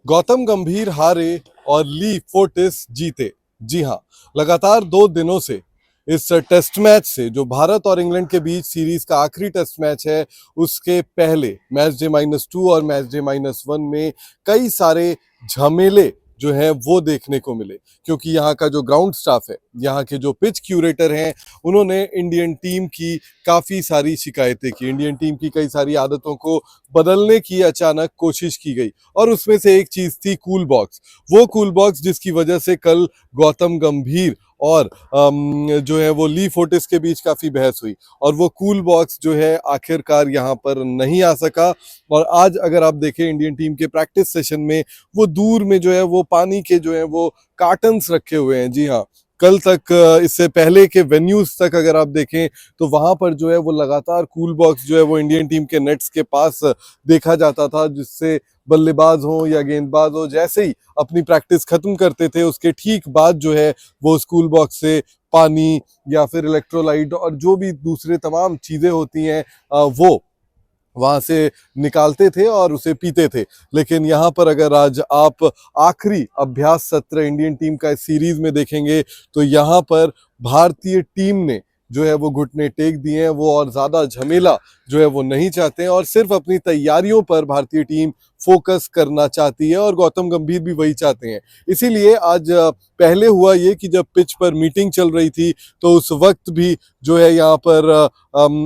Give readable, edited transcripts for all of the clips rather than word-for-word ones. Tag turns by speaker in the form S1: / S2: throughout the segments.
S1: गौतम गंभीर हारे और ली फोर्टिस जीते। जी हाँ, लगातार 2 दिनों से इस टेस्ट मैच से जो भारत और इंग्लैंड के बीच सीरीज का आखिरी टेस्ट मैच है, उसके पहले मैच डे -2 और मैच डे -1 में कई सारे झमेले जो हैं वो देखने को मिले, क्योंकि यहाँ का जो ग्राउंड स्टाफ है, यहाँ के जो पिच क्यूरेटर हैं, उन्होंने इंडियन टीम की काफी सारी शिकायतें की। इंडियन टीम की कई सारी आदतों को बदलने की अचानक कोशिश की गई और उसमें से एक चीज थी कूल बॉक्स। वो कूल बॉक्स जिसकी वजह से कल गौतम गंभीर और जो है वो ली फोर्टिस के बीच काफी बहस हुई और वो कूल बॉक्स जो है आखिरकार यहाँ पर नहीं आ सका। और आज अगर आप देखें इंडियन टीम के प्रैक्टिस सेशन में, वो दूर में जो है वो पानी के जो है वो कार्टन्स रखे हुए हैं। जी हाँ, कल तक इससे पहले के वेन्यूज तक अगर आप देखें तो वहां पर जो है वो लगातार कूल बॉक्स जो है वो इंडियन टीम के नेट्स के पास देखा जाता था, जिससे बल्लेबाज हो या गेंदबाज हो जैसे ही अपनी प्रैक्टिस खत्म करते थे, उसके ठीक बाद जो है वो स्कूल बॉक्स से पानी या फिर इलेक्ट्रोलाइट और जो भी दूसरे तमाम चीजें होती हैं वो वहां से निकालते थे और उसे पीते थे। लेकिन यहाँ पर अगर आज आप आखिरी अभ्यास सत्र इंडियन टीम का इस सीरीज में देखेंगे तो यहाँ पर भारतीय टीम ने जो है वो घुटने टेक दिए हैं। वो और ज्यादा झमेला जो है वो नहीं चाहते हैं और सिर्फ अपनी तैयारियों पर भारतीय टीम फोकस करना चाहती है और गौतम गंभीर भी वही चाहते हैं। इसीलिए आज पहले हुआ ये कि जब पिच पर मीटिंग चल रही थी तो उस वक्त भी जो है यहाँ पर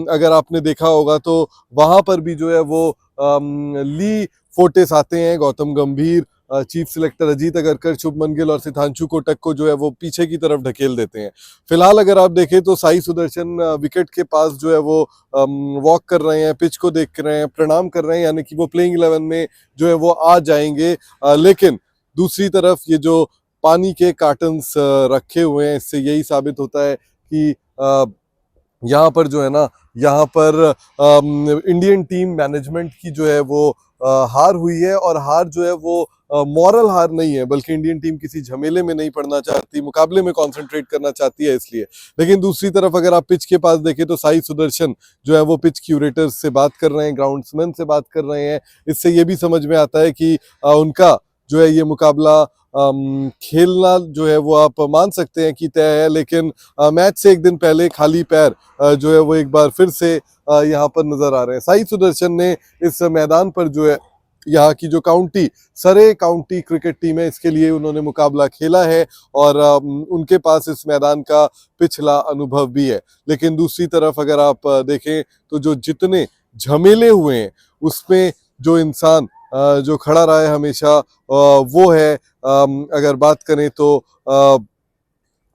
S1: अगर आपने देखा होगा तो वहां पर भी जो है वो ली फोर्टिस आते हैं। गौतम गंभीर, चीफ सिलेक्टर अजीत अगरकर, शुभमन गिल और सिद्धांशु कोटक को जो है वो पीछे की तरफ ढकेल देते हैं। फिलहाल अगर आप देखें तो साई सुदर्शन विकेट के पास जो है वो वॉक कर रहे हैं, पिच को देख रहे हैं, प्रणाम कर रहे हैं, यानी कि वो प्लेइंग 11 में जो है वो आ जाएंगे। लेकिन दूसरी तरफ ये जो पानी के कार्टन्स रखे हुए हैं, इससे यही साबित होता है कि यहाँ पर जो है ना, यहाँ पर इंडियन टीम मैनेजमेंट की जो है वो हार हुई है और हार जो है वो मॉरल हार नहीं है, बल्कि इंडियन टीम किसी झमेले में नहीं पड़ना चाहती, मुकाबले में कंसंट्रेट करना चाहती है इसलिए। लेकिन दूसरी तरफ अगर आप पिच के पास देखें तो साई सुदर्शन जो है वो पिच क्यूरेटर्स से बात कर रहे हैं, ग्राउंड्समैन से बात कर रहे हैं। इससे ये भी समझ में आता है कि उनका जो है ये मुकाबला खेलना जो है वो आप मान सकते हैं कि तय है। लेकिन मैच से एक दिन पहले खाली पैर जो है वो एक बार फिर से यहाँ पर नजर आ रहे हैं। साई सुदर्शन ने इस मैदान पर जो है यहाँ की जो सरे काउंटी क्रिकेट टीम है, इसके लिए उन्होंने मुकाबला खेला है और उनके पास इस मैदान का पिछला अनुभव भी है। लेकिन दूसरी तरफ अगर आप देखें तो जो जितने झमेले हुए हैं उसमें जो इंसान जो खड़ा रहा है हमेशा वो है, अगर बात करें तो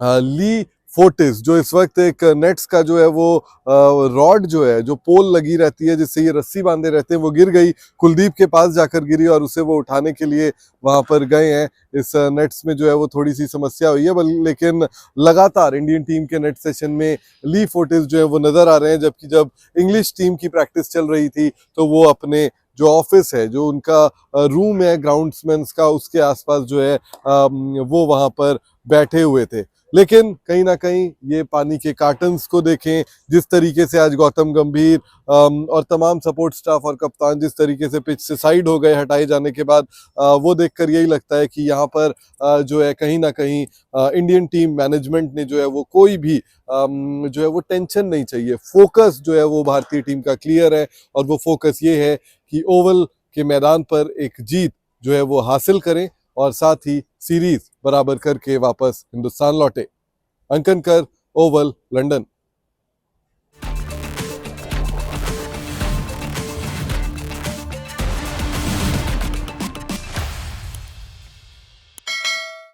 S1: ली फोर्टिस, जो इस वक्त एक नेट्स का जो है वो रॉड जो है, जो पोल लगी रहती है जिससे ये रस्सी बांधे रहते हैं, वो गिर गई, कुलदीप के पास जाकर गिरी और उसे वो उठाने के लिए वहां पर गए हैं। इस नेट्स में जो है वो थोड़ी सी समस्या हुई है, लेकिन लगातार इंडियन टीम के नेट सेशन में ली फोर्टिस जो है वो नजर आ रहे हैं। जबकि जब इंग्लिश टीम की प्रैक्टिस चल रही थी तो वो अपने जो ऑफिस है, जो उनका रूम है ग्राउंड्समैन का, उसके आसपास जो है वो वहां पर बैठे हुए थे। लेकिन कहीं ना कहीं ये पानी के कार्टन्स को देखें, जिस तरीके से आज गौतम गंभीर और तमाम सपोर्ट स्टाफ और कप्तान जिस तरीके से पिच से साइड हो गए हटाए जाने के बाद, वो देखकर यही लगता है कि यहाँ पर जो है कहीं ना कहीं इंडियन टीम मैनेजमेंट ने जो है वो कोई भी जो है वो टेंशन नहीं चाहिए। फोकस जो है वो भारतीय टीम का क्लियर है और वो फोकस ये है कि ओवल के मैदान पर एक जीत जो है वो हासिल करें और साथ ही सीरीज बराबर करके वापस हिंदुस्तान लौटे। अंकन कर, ओवल, लंदन।